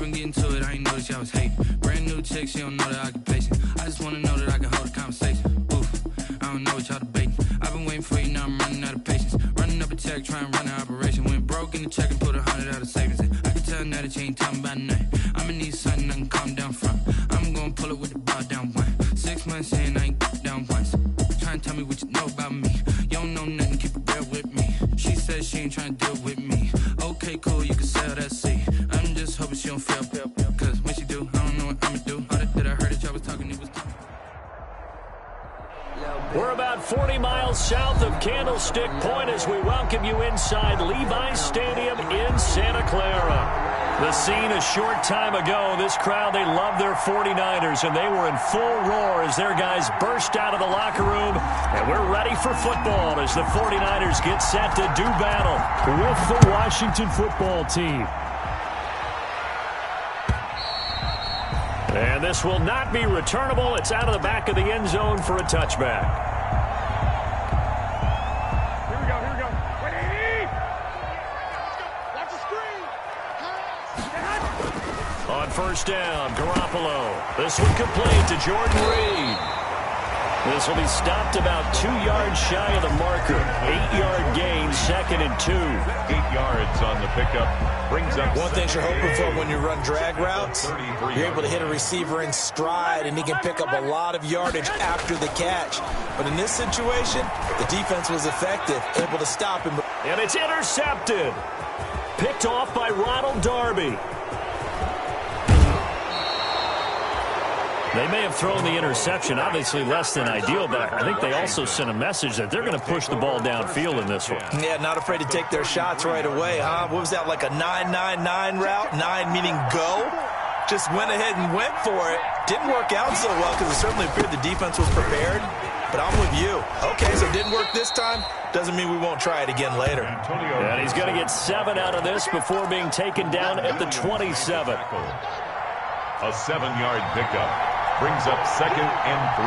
wanna get into it, I ain't noticed y'all was hating. Brand new chick, she don't know that I can place it. I just wanna know that I can hold a conversation. Oof, I don't know what y'all debating. I've been waiting for you, now I'm running out of patience. Running up a check, trying to run an operation. Went broke in the check and put 100 out of savings in. I can tell now that you ain't talking about nothing. I'ma need something I can calm down from. I'm gonna pull it with the ball down one. 6 months in, I ain't down once. Trying to tell me what you know about me. You don't know nothing, keep it real with me. She says she ain't trying to deal with me. Okay, cool, you can sell that seat. I'm just hoping she don't fail. Cause when she do, I don't know what I'ma do. All that I heard that y'all was talking, it was talking. We're about 40 miles south of Candlestick Point as we welcome you inside Levi's Stadium in Santa Clara. The scene a short time ago, this crowd, they love their 49ers, and they were in full roar as their guys burst out of the locker room. And we're ready for football as the 49ers get set to do battle with the Washington football team. And this will not be returnable. It's out of the back of the end zone for a touchback. Here we go. Wait, watch the screen. On first down, Garoppolo. This one complete to Jordan Reed. This will be stopped about 2 yards shy of the marker. 8-yard gain, 2nd and 2. 8 yards on the pickup. Brings up one thing you're hoping for when you run drag routes, you're able to hit a receiver in stride, and he can pick up a lot of yardage after the catch. But in this situation, the defense was effective, able to stop him. And it's intercepted. Picked off by Ronald Darby. They may have thrown the interception, obviously less than ideal, but I think they also sent a message that they're going to push the ball downfield in this one. Yeah, not afraid to take their shots right away, huh? What was that, like a 9-9-9 route? 9 meaning go? Just went ahead and went for it. Didn't work out so well because it certainly appeared the defense was prepared. But I'm with you. Okay, so it didn't work this time. Doesn't mean we won't try it again later. And he's going to get 7 out of this before being taken down at the 27. A 7-yard pickup. Brings up 2nd and 3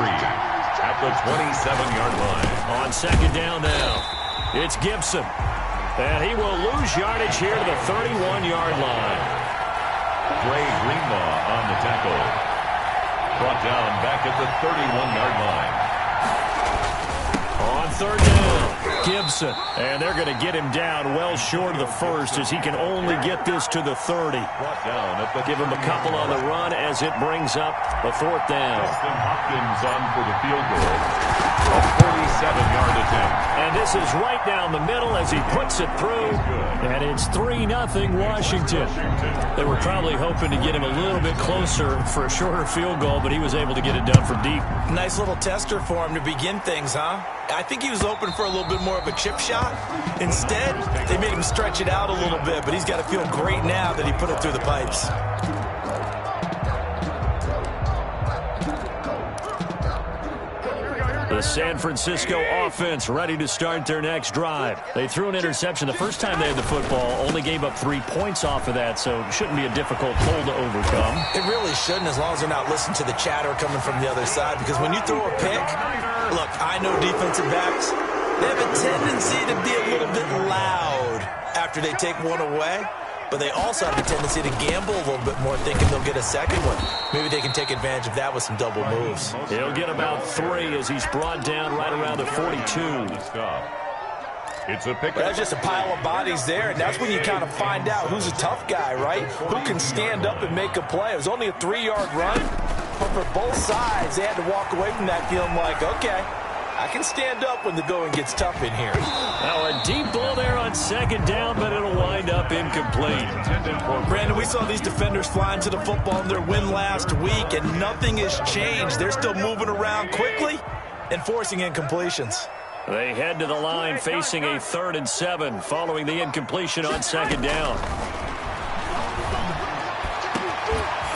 at the 27-yard line. On 2nd down now, it's Gibson. And he will lose yardage here to the 31-yard line. Dre Greenlaw on the tackle. Brought down back at the 31-yard line. On 3rd down, Gibson. And they're going to get him down well short of the first as he can only get this to the 30. Brought down at the Give him a couple on the run as it brings up a 4th down. Justin Hopkins on for the field goal. A 47-yard attempt. And this is right down the middle as he puts it through. And it's 3-0 Washington. They were probably hoping to get him a little bit closer for a shorter field goal, but he was able to get it done from deep. Nice little tester for him to begin things, huh? I think he was hoping for a little bit more of a chip shot. Instead, they made him stretch it out a little bit, but he's got to feel great now that he put it through the pipes. The San Francisco offense ready to start their next drive. They threw an interception the first time they had the football, only gave up 3 points off of that, so it shouldn't be a difficult hole to overcome. It really shouldn't, as long as they're not listening to the chatter coming from the other side, because when you throw a pick, look, I know defensive backs, they have a tendency to be a little bit loud after they take one away. But they also have a tendency to gamble a little bit more, thinking they'll get a second one. Maybe they can take advantage of that with some double moves. He'll get about 3 as he's brought down right around the 42. It's a pick. That's just a pile of bodies there, and that's when you kind of find out who's a tough guy, right? Who can stand up and make a play. It was only a 3-yard run, but for both sides, they had to walk away from that feeling like, okay, I can stand up when the going gets tough in here. Now a deep ball there on 2nd down, but it'll wind up incomplete. Well, Brandon, we saw these defenders flying to the football in their win last week, and nothing has changed. They're still moving around quickly and forcing incompletions. They head to the line facing a 3rd and 7 following the incompletion on 2nd down.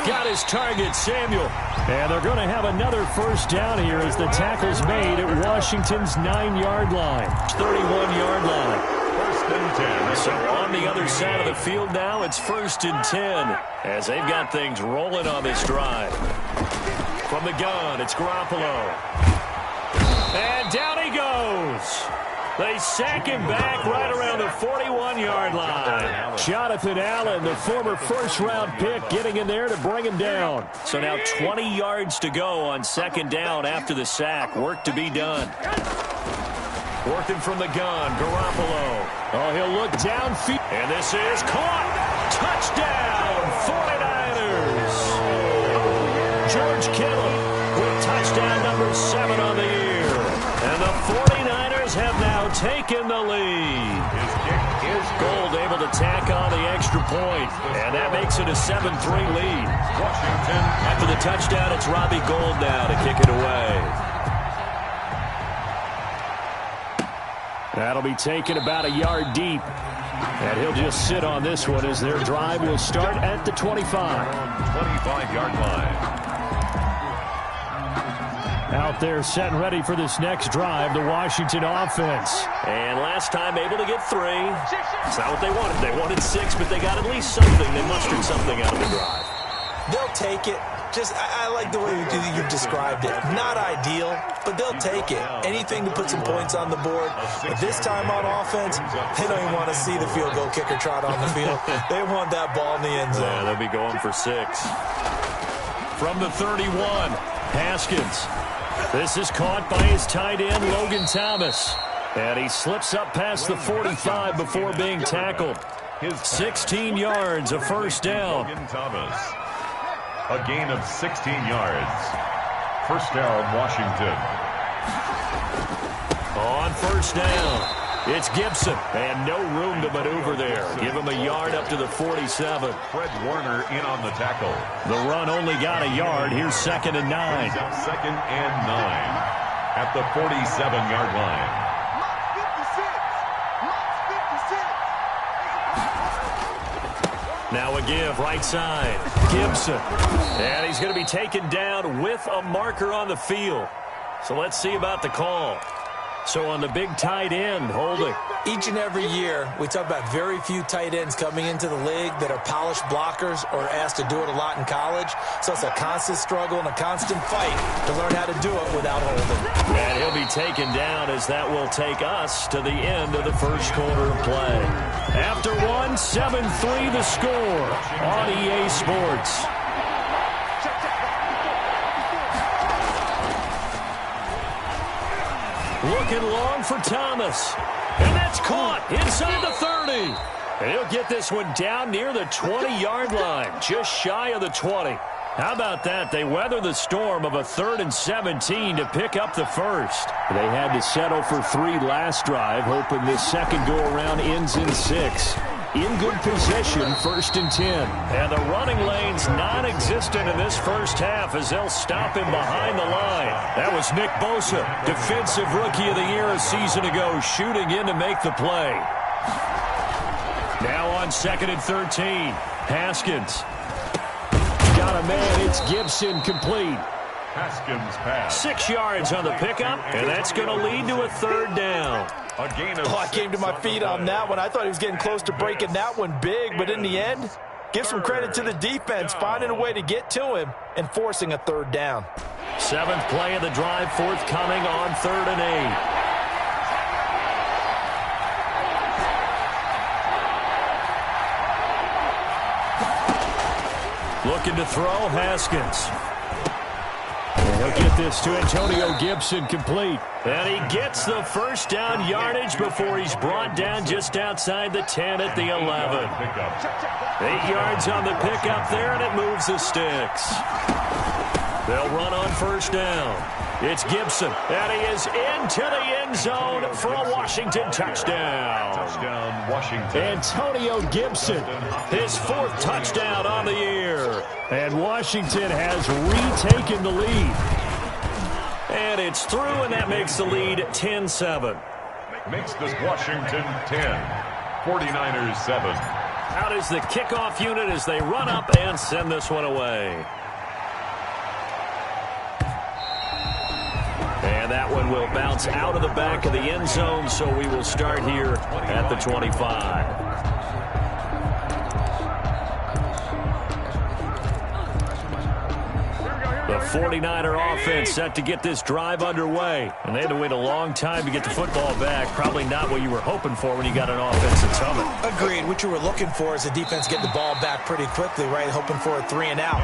Got his target, Samuel. And they're going to have another first down here as the tackle's made at Washington's 9-yard line. 31-yard line. 1st and 10. So on the other side of the field now, it's 1st and 10 as they've got things rolling on this drive. From the gun, it's Garoppolo. And down he goes. They sack him back right around the 41-yard line. Jonathan Allen, the former first-round pick, getting in there to bring him down. So now 20 yards to go on second down after the sack. Work to be done. Working from the gun, Garoppolo. Oh, he'll look downfield. And this is caught. Touchdown, 49ers. George Kittle with touchdown number 7 on the year. And the 49ers have now taken the lead. His kick is Gold able to tack on the extra point. And that makes it a 7-3 lead. Washington. After the touchdown, it's Robbie Gould now to kick it away. That'll be taken about a yard deep. And he'll just sit on this one as their drive will start at the 25. 25-yard line. Out there set and ready for this next drive, the Washington offense. And last time able to get 3. It's not what they wanted. They wanted 6, but they got at least something. They mustered something out of the drive. They'll take it. I like the way you've described it. Not ideal, but they'll take it. Anything to put some points on the board. But this time on offense, they don't even want to see the field goal kicker trot on the field. They want that ball in the end zone. Yeah, they'll be going for 6. From the 31, Haskins. This is caught by his tight end, Logan Thomas. And he slips up past the 45 before being tackled. 16 yards, a first down. Logan Thomas. A gain of 16 yards. First down, Washington. On first down, it's Gibson. And no room to maneuver there. Give him a yard up to the 47. Fred Warner in on the tackle. The run only got a yard. Here's 2nd and 9. Second and 9 at the 47-yard line. Now a give, right side. Gibson. And he's going to be taken down with a marker on the field. So let's see about the call. So on the big tight end, holding. Each and every year, we talk about very few tight ends coming into the league that are polished blockers or asked to do it a lot in college. So it's a constant struggle and a constant fight to learn how to do it without holding. And he'll be taken down as that will take us to the end of the first quarter of play. After 7-3 the score on EA Sports. Looking long for Thomas. And that's caught inside the 30. And he'll get this one down near the 20-yard line, just shy of the 20. How about that? They weather the storm of a 3rd and 17 to pick up the first. They had to settle for 3 last drive, hoping this second go-around ends in 6. In good position, 1st and 10. And the running lane's non-existent in this first half as they'll stop him behind the line. That was Nick Bosa, Defensive Rookie of the Year a season ago, shooting in to make the play. Now on 2nd and 13, Haskins. Got a man, it's Gibson, complete. Haskins pass. 6 yards on the pickup, and that's going to lead to a 3rd down. A gain of I came to my feet on that one. I thought he was getting close to breaking that one big, but in the end, give some credit to the defense, finding a way to get to him and forcing a 3rd down. 7th play of the drive forthcoming on 3rd and 8. Looking to throw, Haskins. And he'll get this to Antonio Gibson, complete. And he gets the first down yardage before he's brought down just outside the 10 at the 11. 8 yards on the pickup there, and it moves the sticks. They'll run on first down. It's Gibson, and he is into the end zone for a Washington touchdown. touchdown, Washington. Antonio Gibson, his 4th touchdown on the year. And Washington has retaken the lead. And it's through, and that makes the lead 10-7. Makes this Washington 10, 49ers 7. Out is the kickoff unit as they run up and send this one away. And that one will bounce out of the back of the end zone, so we will start here at the 25. The 49er offense set to get this drive underway. And they had to wait a long time to get the football back. Probably not what you were hoping for when you got an offense that's humming. Agreed. What you were looking for is the defense getting the ball back pretty quickly, right? Hoping for a 3 and out.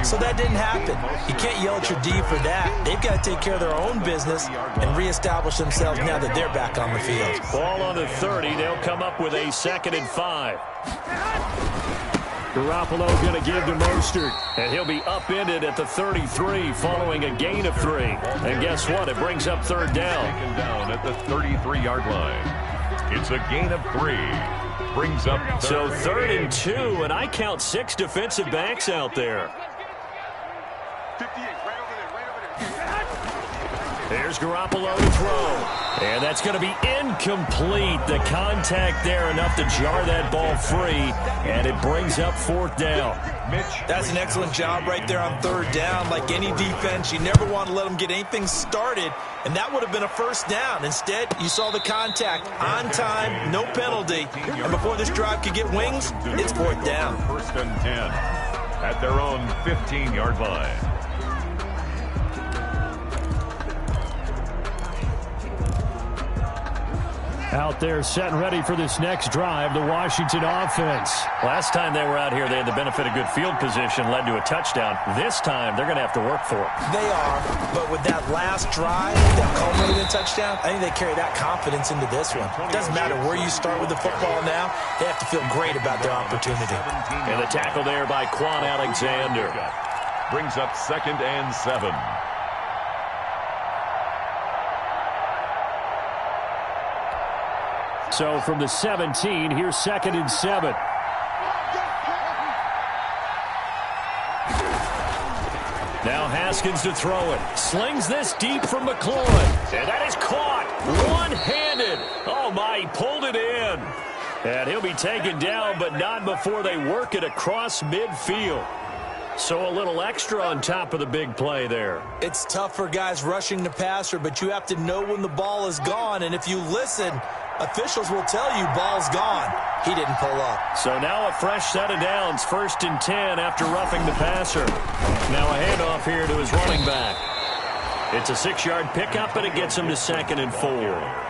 So that didn't happen. You can't yell at your D for that. They've got to take care of their own business and reestablish themselves now that they're back on the field. Ball on the 30. They'll come up with a 2nd and 5. Garoppolo going to give to Mostert, and he'll be upended at the 33 following a gain of 3. And guess what? It brings up 3rd down. Taken down at the 33-yard line. It's a gain of 3. Brings up 3rd. So 3rd and 2, and I count 6 defensive backs out there. 58, right over there. There's Garoppolo to throw. And that's going to be incomplete. The contact there enough to jar that ball free. And it brings up 4th down. That's an excellent job right there on 3rd down. Like any defense, you never want to let them get anything started. And that would have been a 1st down. Instead, you saw the contact on time, no penalty. And before this drive could get wings, it's 4th down. 1st and 10 at their own 15-yard line. Out there set and ready for this next drive, the Washington offense. Last time they were out here, they had the benefit of good field position, led to a touchdown. This time, they're going to have to work for it. They are, but with that last drive that culminated in touchdown, I think they carry that confidence into this one. It doesn't matter where you start with the football now, they have to feel great about their opportunity. And the tackle there by Quan Alexander. Brings up 2nd and 7. So from the 17, here's 2nd and 7. Now Haskins to throw it. Slings this deep from McLaurin. And that is caught. One-handed. Oh, my, he pulled it in. And he'll be taken down, but not before they work it across midfield. So a little extra on top of the big play there. It's tough for guys rushing the passer, but you have to know when the ball is gone. And if you listen, officials will tell you ball's gone. He didn't pull up. So now a fresh set of downs, 1st and 10 after roughing the passer. Now a handoff here to his running back. It's a 6-yard pickup, and it gets him to 2nd and 4.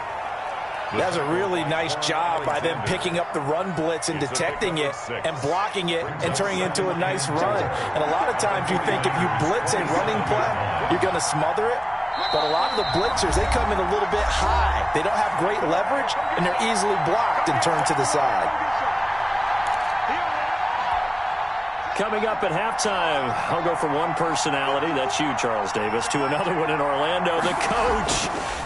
That's a really nice job by them picking up the run blitz and detecting it and blocking it and turning it into a nice run. And a lot of times you think if you blitz a running play, you're going to smother it. But a lot of the blitzers, they come in a little bit high. They don't have great leverage, and they're easily blocked and turned to the side. Coming up at halftime, I'll go from one personality, that's you, Charles Davis, to another one in Orlando, the coach.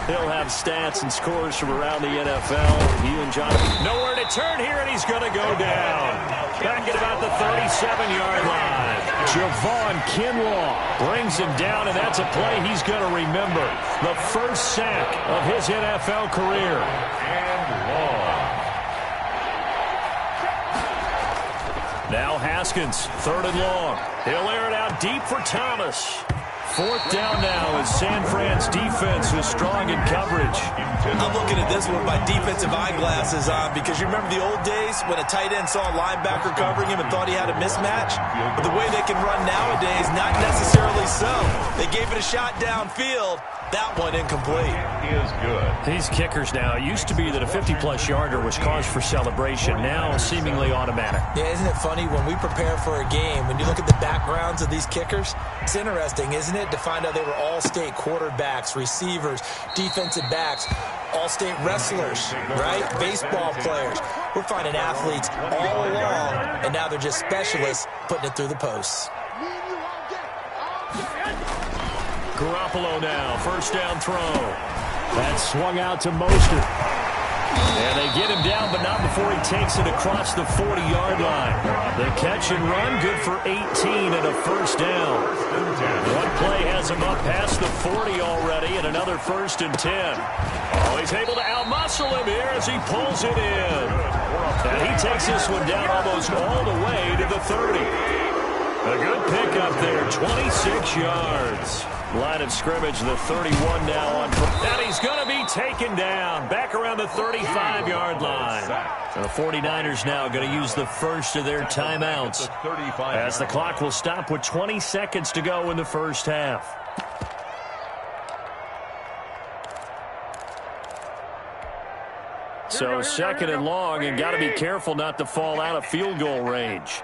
He'll have stats and scores from around the NFL. You and John, nowhere to turn here, and he's going to go down. Back at about the 37-yard line. Javon Kinlaw brings him down, and that's a play he's going to remember. The first sack of his NFL career. And long. Now Haskins, 3rd and long. He'll air it out deep for Thomas. 4th down now as San Fran's defense is strong in coverage. I'm looking at this one with my defensive eyeglasses on because you remember the old days when a tight end saw a linebacker covering him and thought he had a mismatch? But the way they can run nowadays, not necessarily so. They gave it a shot downfield. That one incomplete. Is good. These kickers now, it used to be that a 50-plus yarder was cause for celebration. Now seemingly automatic. Yeah, isn't it funny when we prepare for a game, when you look at the backgrounds of these kickers, it's interesting, isn't it, to find out they were all-state quarterbacks, receivers, defensive backs, all-state wrestlers, right? Baseball players. We're finding athletes all along, and now they're just specialists putting it through the posts. Garoppolo now, 1st down throw. That's swung out to Mostert. And they get him down, but not before he takes it across the 40-yard line. The catch and run, good for 18 and a 1st down. One play has him up past the 40 already, and another 1st and 10. Oh, he's able to outmuscle him here as he pulls it in. And he takes this one down almost all the way to the 30. A good pickup there, 26 yards. Line of scrimmage, the 31 now on. And he's going to be taken down. Back around the 35-yard line. So the 49ers now going to use the first of their timeouts as the clock will stop with 20 seconds to go in the first half. So second and long, and got to be careful not to fall out of field goal range.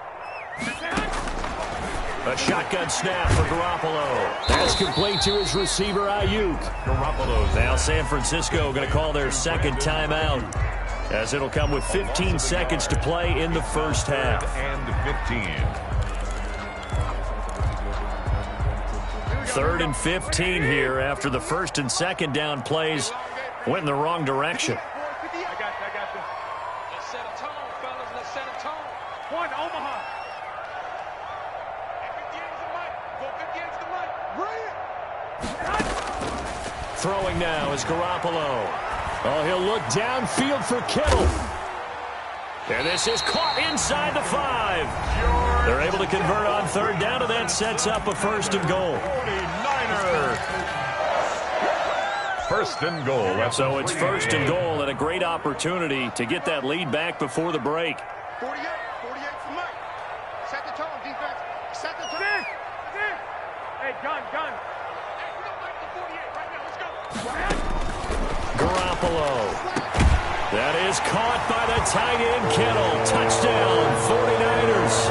A shotgun snap for Garoppolo. That's complete to his receiver, Ayuk. Garoppolo. Now San Francisco going to call their second timeout, as it'll come with 15 seconds to play in the first half. And 15. Third and 15 here after the first and second down plays went in the wrong direction. Let's set a tone, fellas. Let's set a tone. One, Omaha. Throwing now is Garoppolo. Oh, he'll look downfield for Kittle. And this is caught inside the 5. They're able to convert on third down, and that sets up a first and goal. 49ers. First and goal. So it's first and goal, and a great opportunity to get that lead back before the break. 48 for Mike. Set the tone, defense. Set the tone. Hey, gun. Hey, we don't like the 48 right now. Let's go. Garoppolo. That is caught by the tight end, Kittle. Touchdown, 49ers.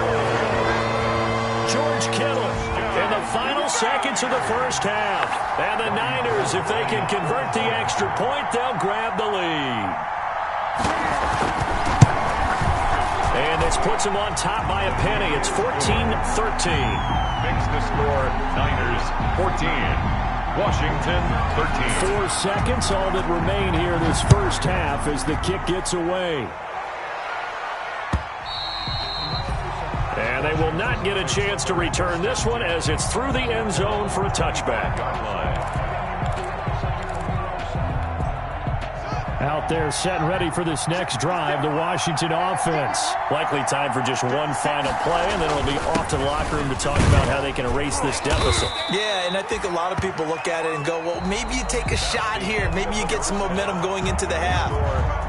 George Kittle in the final seconds of the first half. And the Niners, if they can convert the extra point, they'll grab the lead. And this puts them on top by a penny. It's 14-13. Makes the score Niners 14. Washington 13. 4 seconds, all that remain here this first half as the kick gets away. And they will not get a chance to return this one as it's through the end zone for a touchback. Out there set and ready for this next drive, the Washington offense. Likely time for just one final play, and then it'll be off to the locker room to talk about how they can erase this deficit. Yeah, and I think a lot of people look at it and go, well, maybe you take a shot here. Maybe you get some momentum going into the half.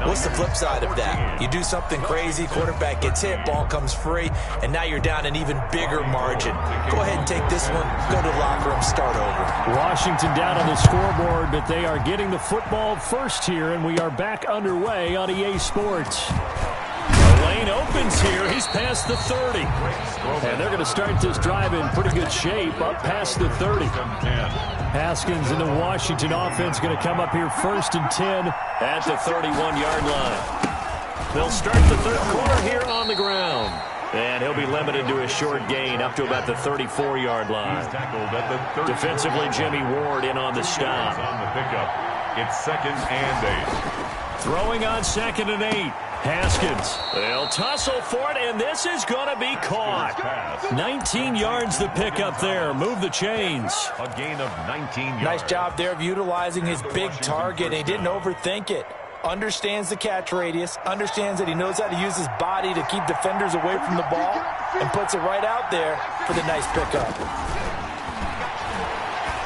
What's the flip side of that? You do something crazy, quarterback gets hit, ball comes free, and now you're down an even bigger margin. Go ahead and take this one, go to the locker room, start over. Washington down on the scoreboard, but they are getting the football first here, and we are back underway on EA Sports. The lane opens here. He's past the 30. And they're going to start this drive in pretty good shape, up past the 30. Haskins and the Washington offense going to come up here first and 10 at the 31-yard line. They'll start the third quarter here on the ground. And he'll be limited to a short gain up to about the 34-yard line. Defensively, Jimmy Ward in on the stop. It's second and 8. Throwing on second and 8. Haskins. They'll tussle for it, and this is going to be caught. 19 yards the pick up there. Move the chains. A gain of 19 yards. Nice job there of utilizing his big target. He didn't overthink it. Understands the catch radius. Understands that he knows how to use his body to keep defenders away from the ball. And puts it right out there for the nice pickup.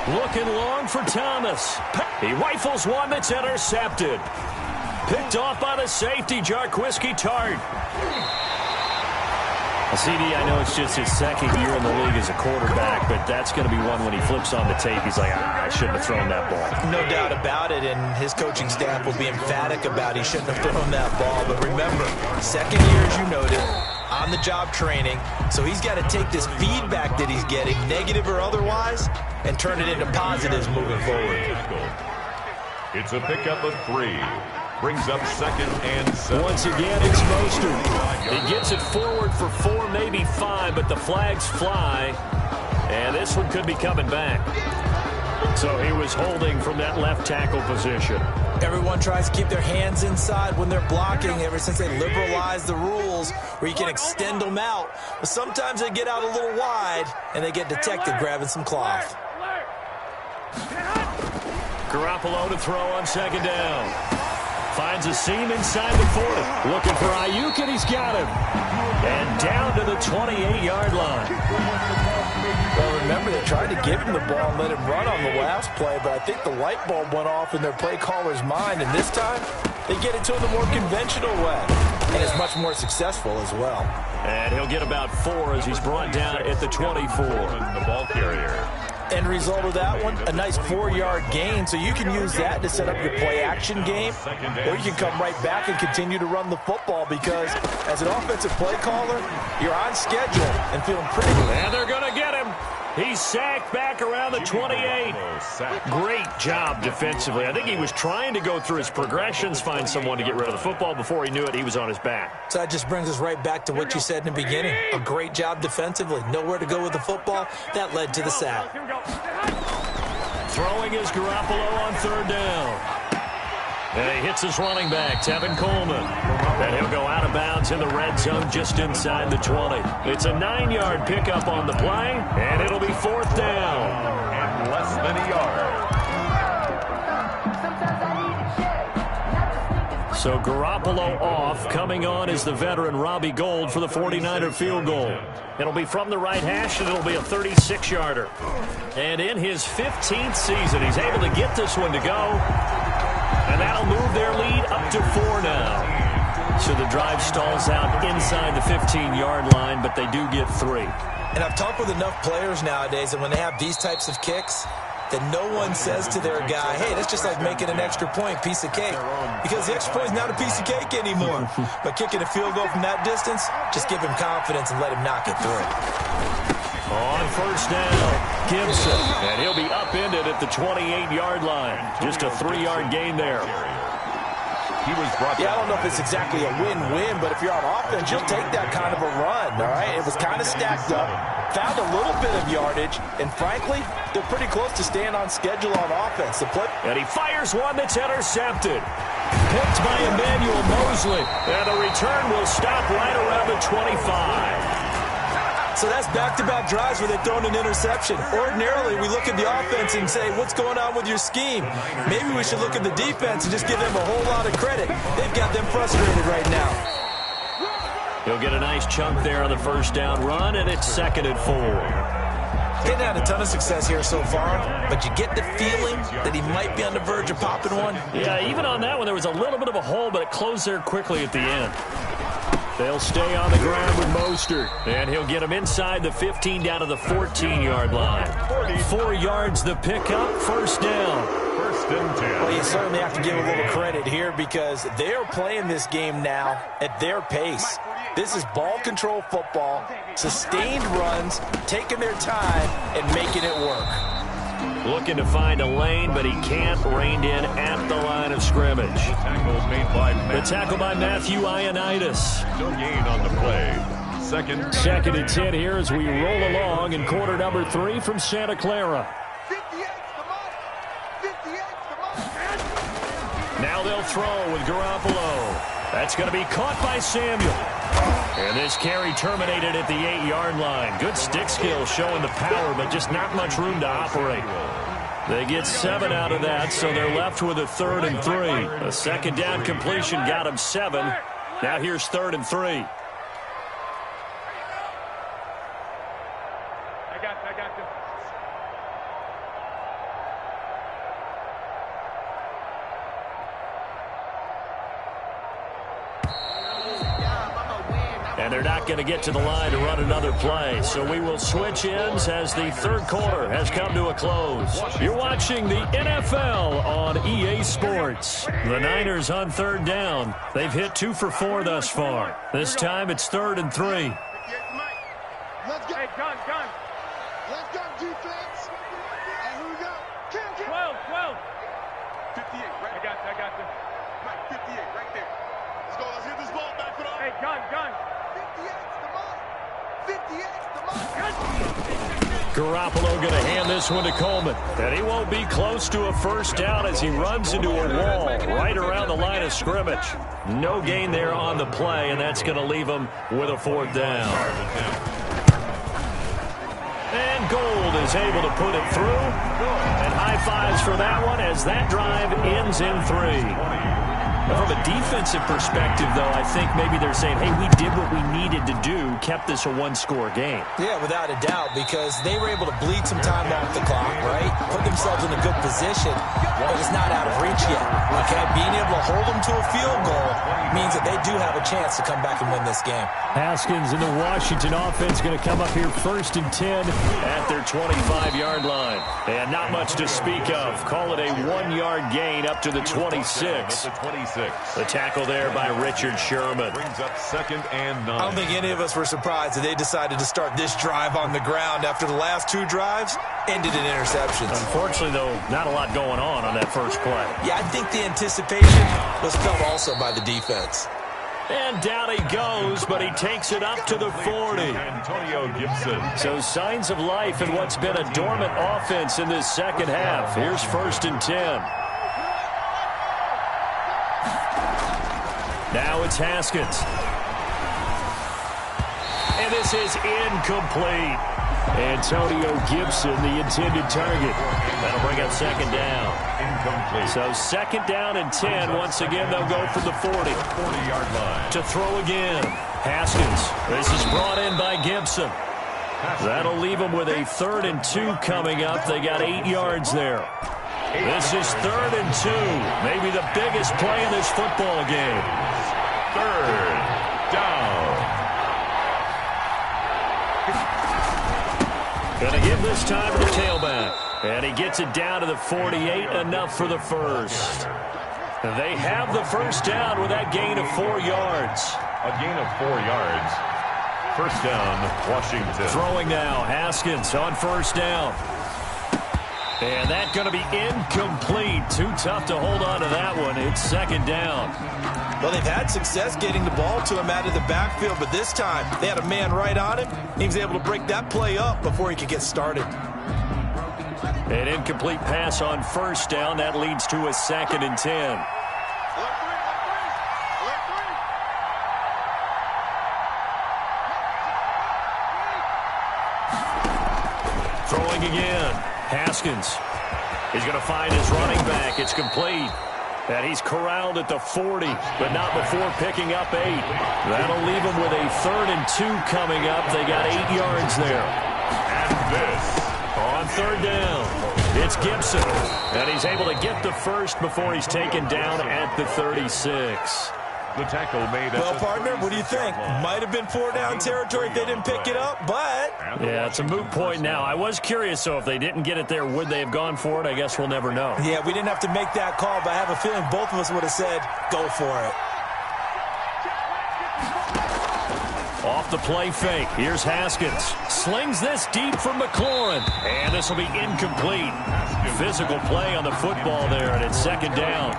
Looking long for Thomas. He rifles one that's intercepted. Picked off by the safety, Jarquiski Tart. CD, I know it's just his second year in the league as a quarterback, but that's going to be one when he flips on the tape. He's like, I shouldn't have thrown that ball. No doubt about it, and his coaching staff will be emphatic about he shouldn't have thrown that ball. But remember, second year, as you noted, on-the-job training, so he's got to take this feedback that he's getting, negative or otherwise, and turn it into positives moving forward. It's a pickup of 3. Brings up second and 7. Once again, it's Mostert. He gets it forward for 4, maybe 5, but the flags fly. And this one could be coming back. So he was holding from that left tackle position. Everyone tries to keep their hands inside when they're blocking ever since they liberalized the rules where you can extend them out. But sometimes they get out a little wide and they get detected grabbing some cloth. Garoppolo to throw on second down. Finds a seam inside the 40. Looking for Ayuk, and he's got him. And down to the 28-yard line. Well, remember, they tried to give him the ball and let him run on the last play, but I think the light bulb went off in their play caller's mind, and this time they get it to him the more conventional way, and it's much more successful as well. And he'll get about 4 as he's brought down at the 24. The ball carrier. End result of that one, a nice 4-yard gain, so you can use that to set up your play-action game, or you can come right back and continue to run the football because as an offensive play caller, you're on schedule and feeling pretty good. And they're going to get him. He's sacked back around the 28. Great job defensively. I think he was trying to go through his progressions, find someone to get rid of the football. Before he knew it, he was on his back. So that just brings us right back to what you said in the beginning. A great job defensively. Nowhere to go with the football. That led to the sack. Throwing is Garoppolo on 3rd down. And he hits his running back, Tevin Coleman. And he'll go out of bounds in the red zone just inside the 20. It's a 9-yard pickup on the play, and it'll be 4th down. And less than a yard. So Garoppolo off. Coming on is the veteran Robbie Gould for the 49er field goal. It'll be from the right hash, and it'll be a 36-yarder. And in his 15th season, he's able to get this one to go. And that'll move their lead up to 4 now. So the drive stalls out inside the 15-yard line, but they do get 3. And I've talked with enough players nowadays that when they have these types of kicks, that no one says to their guy, hey, that's just like making an extra point, piece of cake. Because the extra point is not a piece of cake anymore. But kicking a field goal from that distance, just give him confidence and let him knock it through. On 1st down, Gibson. And he'll be upended at the 28-yard line. Just a 3-yard gain there. He was brought down. I don't know if it's exactly a win-win, but if you're on offense, you'll take that kind of a run, all right? It was kind of stacked up, found a little bit of yardage, and frankly, they're pretty close to staying on schedule on offense. And he fires one that's intercepted. Picked by Emmanuel Mosley. And the return will stop right around the 25. So that's back-to-back drives where they've thrown an interception. Ordinarily, we look at the offense and say, what's going on with your scheme? Maybe we should look at the defense and just give them a whole lot of credit. They've got them frustrated right now. He'll get a nice chunk there on the 1st down run, and it's 2nd and 4. Didn't have a ton of success here so far, but you get the feeling that he might be on the verge of popping one. Yeah, even on that one, there was a little bit of a hole, but it closed there quickly at the end. They'll stay on the ground with Mostert. And he'll get him inside the 15 down to the 14-yard line. 4 yards the pickup, 1st down. 1st and 10. Well, you certainly have to give a little credit here because they're playing this game now at their pace. This is ball control football, sustained runs, taking their time, and making it work. Looking to find a lane, but he can't. Reined in at the line of scrimmage. The tackle by Matthew Ioannidis. No gain on the play. Second and 10 here as we roll along in quarter number 3 from Santa Clara. Now they'll throw with Garoppolo. That's going to be caught by Samuel. And this carry terminated at the 8-yard line. Good stick skill showing the power, but just not much room to operate. They get 7 out of that, so they're left with a 3rd and 3. A 2nd down completion got him 7. Now here's 3rd and 3. I got you. And they're not going to get to the line to run another play. So we will switch ends as the 3rd quarter has come to a close. You're watching the NFL on EA Sports. The Niners on 3rd down. They've hit 2 for 4 thus far. This time it's 3rd and 3. Let's go. Hey, gun. Let's go, defense. And here we go. 12. 58, right? I got you. Right, 58, right there. Let's go. Let's hit this ball back for the... Hey, gun. 58's the mark. Garoppolo going to hand this one to Coleman. And he won't be close to a 1st down as he runs into a wall right around the line of scrimmage. No gain there on the play, and that's going to leave him with a 4th down. And Gould is able to put it through. And high fives for that one as that drive ends in 3. And from a defensive perspective, though, I think maybe they're saying, hey, we did what we needed to do, kept this a one-score game. Yeah, without a doubt, because they were able to bleed some time off the clock, right? Put themselves in a good position, but it's not out of reach yet. Okay, being able to hold them to a field goal means that they do have a chance to come back and win this game. Haskins and the Washington offense going to come up here 1st and 10 at their 25-yard line. And not much to speak of. Call it a 1-yard gain up to the 26. The tackle there by Richard Sherman. Brings up 2nd and 9. I don't think any of us were surprised that they decided to start this drive on the ground after the last 2 drives ended in interceptions. Unfortunately, though, not a lot going on that first play. Yeah, I think the anticipation was felt also by the defense. And down he goes, but he takes it up to the 40. Antonio Gibson. So signs of life in what's been a dormant offense in this second half. Here's 1st and 10. Now it's Haskins. And this is incomplete. Antonio Gibson, the intended target. That'll bring up 2nd down. Incomplete. So 2nd down and 10. Once again, they'll go from the 40-yard line. to throw again. Haskins. This is brought in by Gibson. That'll leave them with a 3rd and 2 coming up. They got 8 yards there. This is 3rd and 2. Maybe the biggest play in this football game. 3rd down. Gonna give this time to the tailback. And he gets it down to the 48, enough for the first. They have the first down with that gain of 4 yards. A gain of 4 yards. 1st down, Washington. Throwing now, Haskins on 1st down. And that's going to be incomplete. Too tough to hold on to that one. It's 2nd down. Well, they've had success getting the ball to him out of the backfield, but this time they had a man right on him. He was able to break that play up before he could get started. An incomplete pass on 1st down. That leads to a 2nd and 10. Throwing again. Haskins. He's going to find his running back. It's complete. And he's corralled at the 40, but not before picking up 8. That'll leave him with a 3rd and 2 coming up. They got 8 yards there. And this. On 3rd down, it's Gibson. And he's able to get the first before he's taken down at the 36. The tackle made. Well, partner, what do you think? Might have been 4-down territory if they didn't pick it up, but... Yeah, it's a moot point now. I was curious, so if they didn't get it there, would they have gone for it? I guess we'll never know. Yeah, we didn't have to make that call, but I have a feeling both of us would have said, go for it. Off the play fake. Here's Haskins. Slings this deep from McLaurin. And this will be incomplete. Physical play on the football there, and it's 2nd down.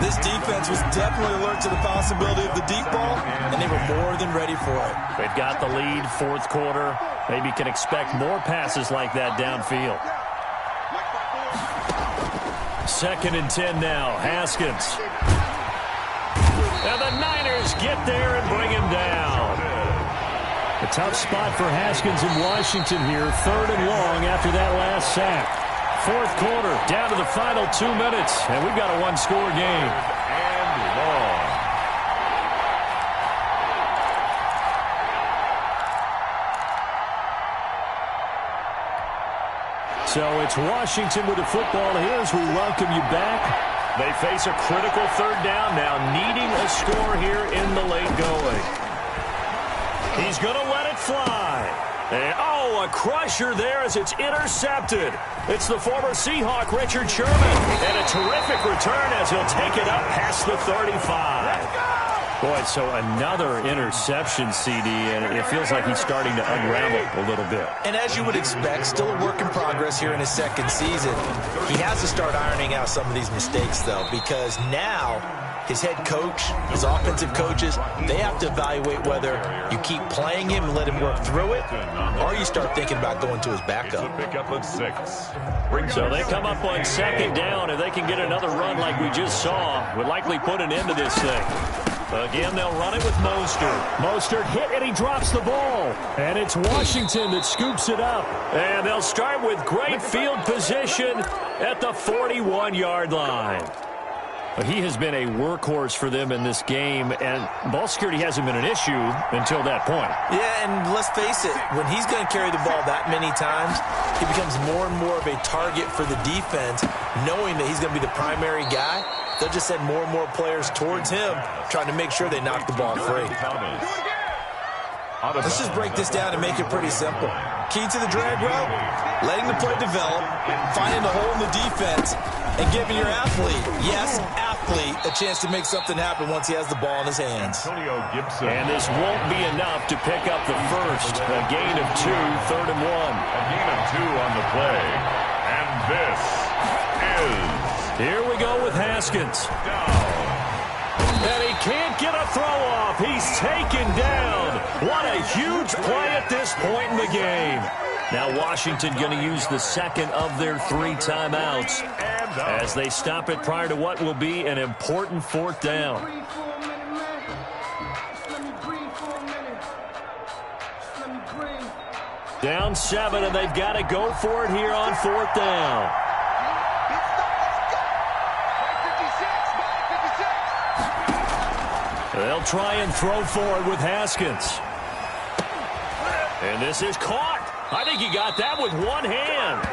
This defense was definitely alert to the possibility of the deep ball, and they were more than ready for it. They've got the lead, 4th quarter. Maybe can expect more passes like that downfield. 2nd and 10 now. Haskins. And the Niners get there and bring him down. A tough spot for Haskins in Washington here. 3rd and long after that last sack. 4th quarter, down to the final 2 minutes, and we've got a 1-score game. And long. So it's Washington with the football here as we welcome you back. They face a critical 3rd down now, needing a score here in the late going. He's going to let it fly. And, oh, a crusher there as it's intercepted. It's the former Seahawk, Richard Sherman. And a terrific return as he'll take it up past the 35. Boy, so another interception, CD, and it feels like he's starting to unravel a little bit. And as you would expect, still a work in progress here in his 2nd season. He has to start ironing out some of these mistakes, though, because now his head coach, his offensive coaches, they have to evaluate whether you keep playing him and let him work through it, or you start thinking about going to his backup. It's a pickup of 6. So they come up on 2nd down. If they can get another run like we just saw, would likely put an end to this thing. Again, they'll run it with Mostert. Mostert hit, and he drops the ball. And it's Washington that scoops it up. And they'll start with great field position at the 41-yard line. He has been a workhorse for them in this game, and ball security hasn't been an issue until that point. Yeah, and let's face it, when he's going to carry the ball that many times, he becomes more and more of a target for the defense, knowing that he's going to be the primary guy. They'll just send more and more players towards him, trying to make sure they knock the ball free. Let's just break this down and make it pretty simple. Key to the drag route, letting the play develop, finding the hole in the defense, and giving your athlete, yes, athlete, a chance to make something happen once he has the ball in his hands. And this won't be enough to pick up the first. A gain of 2, 3rd and 1. A gain of 2 on the play. And this is... Here we go with Haskins. And he can't get a throw off. He's taken down. What a huge play at this point in the game. Now Washington going to use the second of their 3 timeouts as they stop it prior to what will be an important 4th down. Down 7, and they've got to go for it here on 4th down. They'll try and throw for it with Haskins. And this is caught. I think he got that with one hand.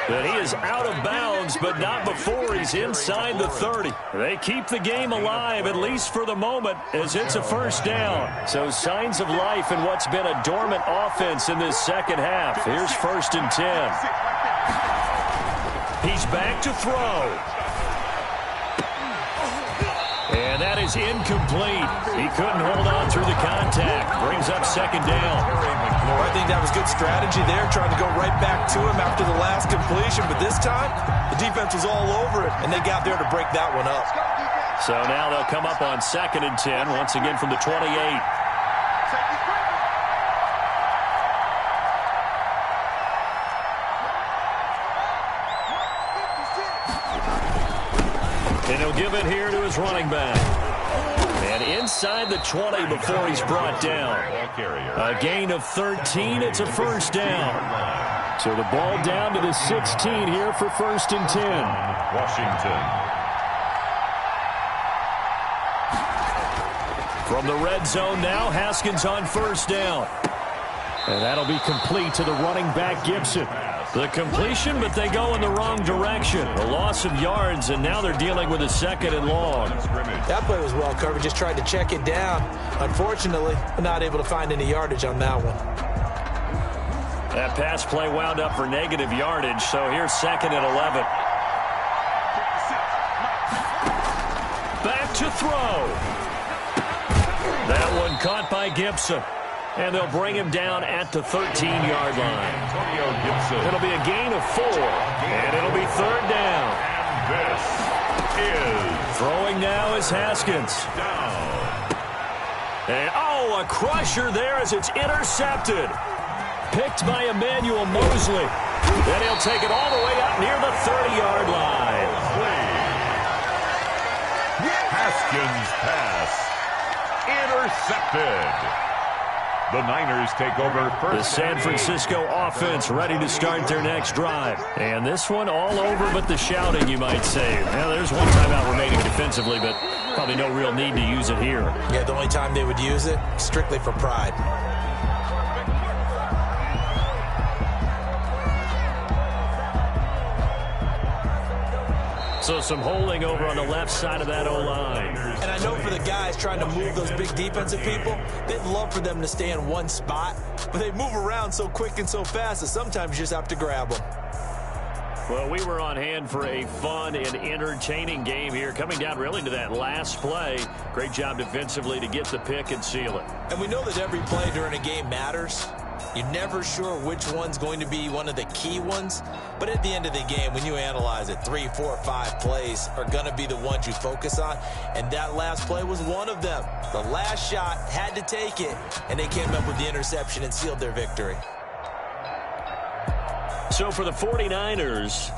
And he is out of bounds, but not before he's inside the 30. They keep the game alive, at least for the moment, as it's a 1st down. So signs of life in what's been a dormant offense in this second half. Here's 1st and 10. He's back to throw. And that is incomplete. He couldn't hold on through the contact. Brings up 2nd down. I think that was good strategy there, trying to go right back to him after the last completion. But this time, the defense was all over it, and they got there to break that one up. So now they'll come up on 2nd and 10, once again from the 28. And he'll give it here to his running back. And inside the 20 before he's brought down. A gain of 13. It's a 1st down. So the ball down to the 16 here for 1st and 10. Washington. From the red zone now, Haskins on 1st down. And that'll be complete to the running back, Gibson. The completion, but they go in the wrong direction. A loss of yards, and now they're dealing with a 2nd and long. That play was well covered. Just tried to check it down. Unfortunately, not able to find any yardage on that one. That pass play wound up for negative yardage, so here's 2nd and 11. Back to throw. That one caught by Gibson. And they'll bring him down at the 13-yard line. It'll be a gain of 4, and it'll be 3rd down. And this is... Throwing now is Haskins. And, oh, a crusher there as it's intercepted. Picked by Emmanuel Mosley. Then he'll take it all the way up near the 30-yard line. Haskins' pass intercepted. The Niners take over first. The San Francisco offense ready to start their next drive. And this one all over but the shouting, you might say. Now, there's one timeout remaining defensively, but probably no real need to use it here. Yeah, the only time they would use it, strictly for pride. So some holding over on the left side of that O-line. And I know for the guys trying to move those big defensive people, they'd love for them to stay in one spot, but they move around so quick and so fast that sometimes you just have to grab them. Well, we were on hand for a fun and entertaining game here, coming down really to that last play. Great job defensively to get the pick and seal it. And we know that every play during a game matters. You're never sure which one's going to be one of the key ones. But at the end of the game, when you analyze it, 3, 4, 5 plays are going to be the ones you focus on. And that last play was one of them. The last shot had to take it, and they came up with the interception and sealed their victory. So for the 49ers,